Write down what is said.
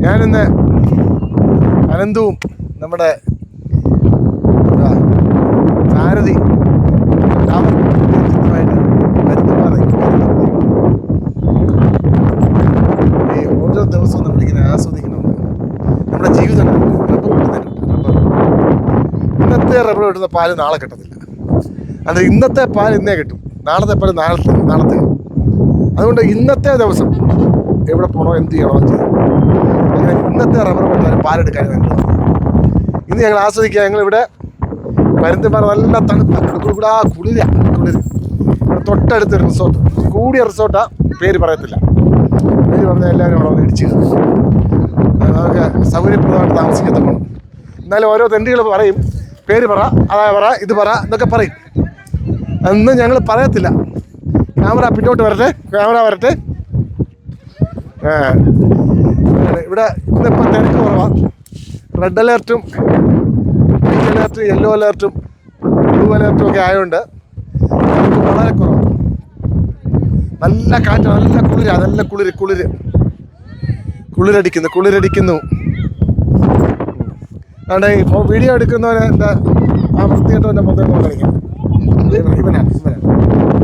ഞാനിന്ന് അനന്തവും നമ്മുടെ സാരഥി ഓരോ ദിവസവും നമ്മളിങ്ങനെ ആസ്വദിക്കണമെന്ന് നമ്മുടെ ജീവിതം റബ്ബർ ഇന്നത്തെ റബ്ബർ കിട്ടുന്ന പാല് നാളെ കിട്ടത്തില്ല. അത് ഇന്നത്തെ പാൽ ഇന്നേ കിട്ടും, നാളത്തെ പാൽ നാളത്തെ. അതുകൊണ്ട് ഇന്നത്തെ ദിവസം എവിടെ പോകണോ എന്ത് ചെയ്യണോ ചെയ്യും. അങ്ങനെ ഇന്നത്തെ റബ്ബർ വെട്ടാനും പാലെടുക്കാനും വേണ്ടത് ഇന്ന് ഞങ്ങൾ ആസ്വദിക്കുക. ഞങ്ങളിവിടെ പരുന്തുംപാറ നല്ല തണുത്ത കുളിര ഇവിടെ തൊട്ടടുത്തൊരു റിസോർട്ട്, കൂടിയ റിസോർട്ടാണ്, പേര് പറയത്തില്ല. പേര് പറഞ്ഞാൽ എല്ലാവരും അവിടെ വന്ന് ഇടിച്ച് നമുക്ക് സൗകര്യപ്രദമായിട്ട് താമസിക്കത്ത പോകണം. എന്നാലും ഓരോ തെണ്ടികൾ പറയും, പേര് പറ, അതാ പറ, ഇത് പറ എന്നൊക്കെ പറയും. അതൊന്നും ഞങ്ങൾ പറയത്തില്ല. ക്യാമറ പിന്നോട്ട് വരട്ടെ, ക്യാമറ വരട്ടെ. ഇവിടെ ഇന്നിപ്പോൾ തിരക്ക് കുറവാണ്. റെഡ് അലേർട്ടും വൈറ്റ് അലേർട്ടും യെല്ലോ അലേർട്ടും ബ്ലൂ അലേർട്ടും ഒക്കെ ആയതുകൊണ്ട് നമുക്ക് വളരെ കുറവാണ്. നല്ല കാറ്റ്, നല്ല കുളിരാണ്, നല്ല കുളിരടിക്കുന്നു. അതുകൊണ്ട് ഇപ്പോൾ വീഡിയോ എടുക്കുന്നവനെ എൻ്റെ ആ വൃത്തിയായിട്ട് എൻ്റെ മൊത്തം കളിക്കാം. ഇവനാണ്